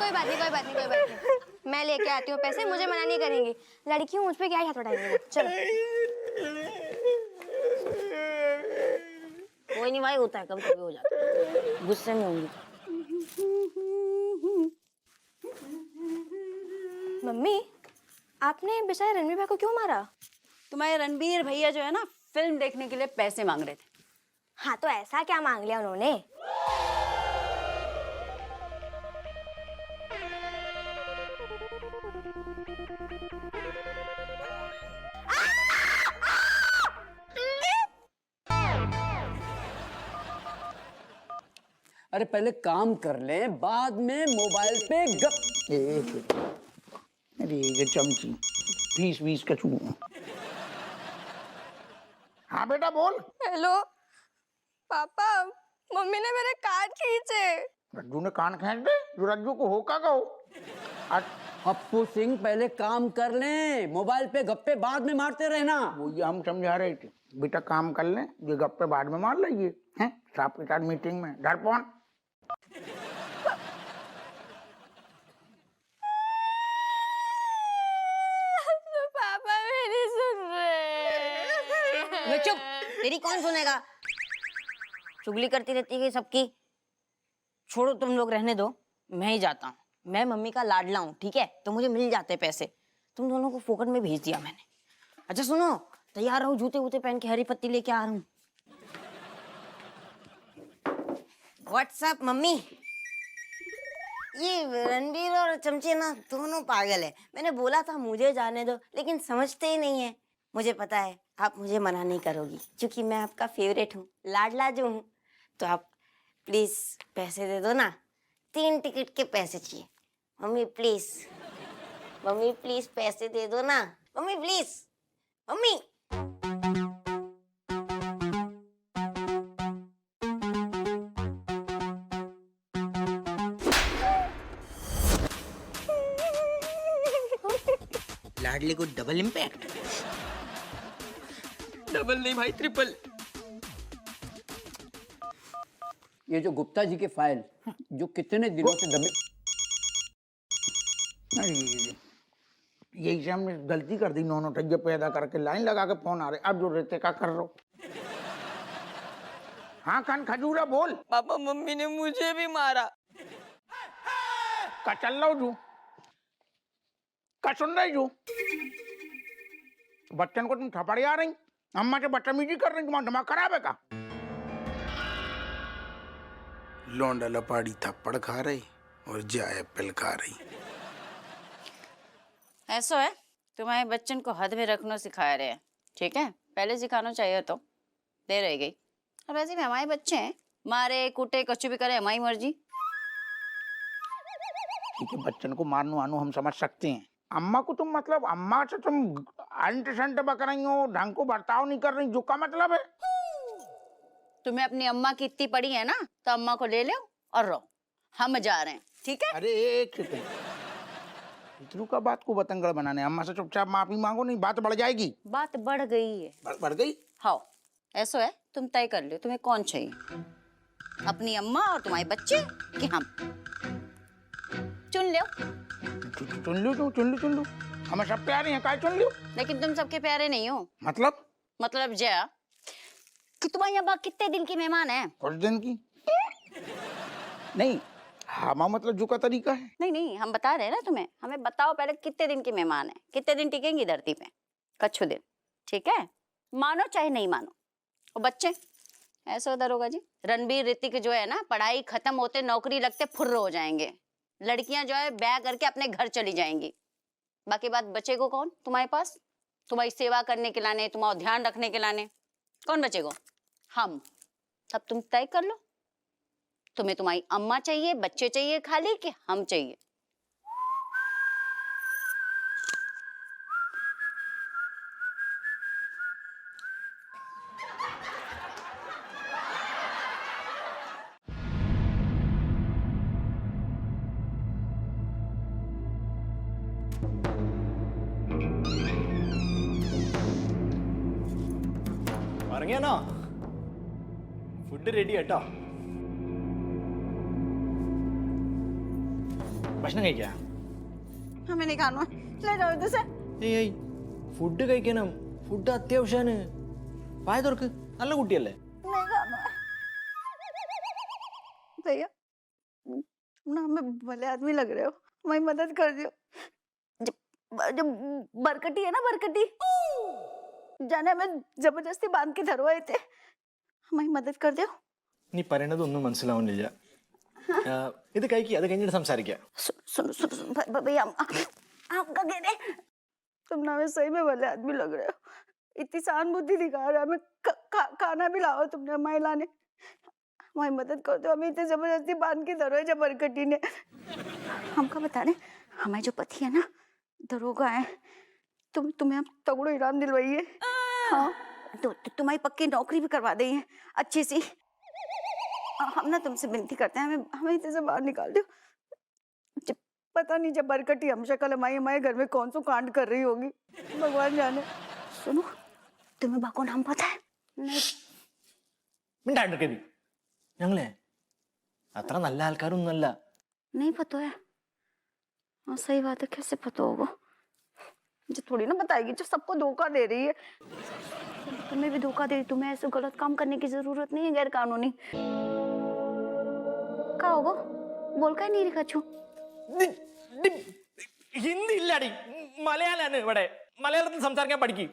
कोई बात नहीं, कोई बात नहीं, कोई बात नहीं। मैं लेके आती हूँ पैसे, मुझे मना नहीं करेंगी। लड़की हूँ, मुझ पे क्या ही हाथ उठाएंगे। चलो। कोई नहीं भाई, होता है, कभी कभी हो जाता है। गुस्से में होंगी। मम्मी, आपने बेचारे रणवीर भाई को क्यों मारा? तुम्हारे रणबीर भैया जो है ना, फिल्म देखने के लिए पैसे मांग रहे थे। हाँ, तो ऐसा क्या मांग लिया उन्होंने? अरे पहले काम कर ले, बाद में मोबाइल पे गप। अरे ये चमची 20-20 का चूम। हाँ बेटा बोल। हेलो पापा, मम्मी ने मेरे कान खींचे। रज्जू ने कान खींच दे, जो रज्जू को होका कहो। अप्पू सिंह पहले काम कर ले, मोबाइल पे गप्पे बाद में मारते रहना। वो ये हम समझा रहे थे, बेटा काम कर ले, ये गप्पे बाद में मार लेंगे। हैं साहब के साथ मीटिंग में डरपोन। तो पापा मेरी सुन रहे। चुप, तेरी कौन सुनेगा? चुगली करती रहती है सबकी। छोड़ो, तुम लोग रहने दो, मैं ही जाता हूँ। मैं मम्मी का लाडला हूँ, ठीक है? तो मुझे मिल जाते पैसे। तुम दोनों को फोकट में भेज दिया मैंने। अच्छा सुनो, तैयार रहो, जूते वूते पहन के हरी पत्ती लेके आ रहा हूँ। व्हाट्सअप मम्मी, ये रणबीर और चमचे ना दोनों पागल है। मैंने बोला था मुझे जाने दो, लेकिन समझते ही नहीं है। मुझे पता है आप मुझे मना नहीं करोगी, क्योंकि मैं आपका फेवरेट हूँ, लाडला जो हूँ। तो आप प्लीज पैसे दे दो ना, 3 टिकट के पैसे चाहिए। मम्मी प्लीज, मम्मी प्लीज पैसे दे दो ना, मम्मी प्लीज, मम्मी। लाडले को डबल इम्पैक्ट। डबल नहीं भाई, ट्रिपल। ये जो गुप्ता जी के फाइल जो कितने दिनों से दबे। यही से हमने गलती कर दी, नौनो टज्जे पैदा करके लाइन लगा के फोन आ रहे। अब जो रहते का कर रो। हाँ कान खजूरा बोल। पापा मम्मी ने मुझे भी मारा। का चल रहा जू, का सुन रही जू? बच्चन को तुम थपड़ी आ रही, अम्मा से बदतमीजी कर रही, तुम्हारा दिमाग खराब है का? लौंडा लपाड़ी थप्पड़ खा रही और जाए एप्पल खा रही। ऐसा है, तुम्हारे बच्चन को हद में रखना सिखा रहे हैं, ठीक है? पहले सिखाना चाहिए तो देर रह गई। अब ऐसे में हमारे बच्चे हैं, मारे कूटे कुछ भी करे, हमारी मर्जी। ठीक है, बच्चन को मारनो आनो हम समझ सकते हैं। अम्मा को तुम मतलब अम्मा से तुम अंट संट बक रही हो, ढंग को बर्ताव नहीं कर रही, जो का मतलब है? तुम्हें अपनी अम्मा की इतनी पड़ी है ना, तो अम्मा को ले लो और रहो, हम जा रहे हैं, ठीक है? अरे एक सेकंड, इतनू का बात को बतंगड़ बनाने, अम्मा से चुपचाप माफी मांगो, नहीं बात बढ़ जाएगी। बात बढ़ गई है। बढ़ गई? हाँ, ऐसा है, तुम तय कर लो तुम्हें कौन चाहिए, अपनी अम्मा और तुम्हारे बच्चे कि हम? चुन लो। चुन लू, हमें सब प्यारे हैं, काय चुन लू? लेकिन तुम सबके प्यारे नहीं हो। मतलब जया कि तुम्हारी अम्मा कितने दिन की मेहमान है? कुछ दिन की नहीं, हमा मतलब जो का तरीका है। नहीं, हम बता रहे हैं ना तुम्हें, हमें बताओ पहले कितने दिन की मेहमान है, कितने दिन टिकेंगी धरती पे? कच्छु दिन, ठीक है? मानो चाहे नहीं मानो। और बच्चे ऐसा होता होगा जी, रणबीर ऋतिक जो है ना, पढ़ाई खत्म होते नौकरी लगते फुर्र हो जाएंगे, लड़कियां जो है ब्याह करके अपने घर चली जाएंगी। बाकी बात बचेगा कौन तुम्हारे पास? तुम्हारी सेवा करने के लाने, तुम्हारा ध्यान रखने के लाने कौन बचेगा? हम। तब तुम तय कर लो, तुम्हें तुम्हारी अम्मा चाहिए, बच्चे चाहिए खाली, कि हम चाहिए? പറഞ്ഞാ ഫുഡ് റെഡി കേട്ടോ. ഭക്ഷണം കഴിക്കാം हमें नहीं खाना ले जाओ इधर से ഏയ് ഫുഡ് കഴിക്കണം ഫുഡ് അത്യാവശ്യമാണ് വായ തുറക്ക് നല്ല കുട്ടിയല്ലേ नहीं खाना भैया तुम ना हमें भले आदमी लग रहे हो हमारी मदद कर दियो जब जब बरकटी है ना बरकटी जाने हमें जबरदस्ती बांध के धरवाए थे हमारी मदद कर दियो നീ പറയണതൊന്നും മനസ്സിലാവുന്നില്ല ഇത് കഴിക്കുക അത് കഴിഞ്ഞിട്ട് സംസാരിക്കാം सुनो सुनो सुनो भैया आपका कह रहे तुम ना हमें सही में भले आदमी लग रहे हो इतनी सहानुभूति दिखा रहे हो हमें खाना भी लाओ तुमने हमारी लाने हमारी मदद कर दो हमें इतने जबरदस्ती बांध के धरो है बरकटी ने हमको बता रहे हमारे जो पति है ना दरोगा है तुम्हें हम तगड़ो इनाम दिलवाइए हाँ तुम्हारी पक्की नौकरी भी करवा देंगे अच्छी सी हम ना तुमसे विनती करते हैं हमें इतने से बाहर निकाल दो पता नहीं जब बरकटी हम शक्ल हमारे घर में कौन सा कांड कर रही होगी भगवान जाने सुनो तुम्हें बाको नाम पता है नहीं മിണ്ടാണ്ടിരിക്കരുത് ഞങ്ങളെ അത്ര നല്ല ആൾക്കാരൊന്നുമല്ല नहीं पता है हाँ सही बात है कैसे पता होगा मुझे थोड़ी ना बताएगी जो सबको धोखा दे रही है तुम्हें भी धोखा दे रही तुम्हें ऐसे गलत काम करने की जरूरत नहीं है गैर कानूनी क्या होगा बोल का ही नहीं रखा छू ഹിന്ദി ഇല്ലാടി മലയാളാണ് ഇവിടെ മലയാളത്തിൽ സംസാരിക്കാൻ പഠിക്കും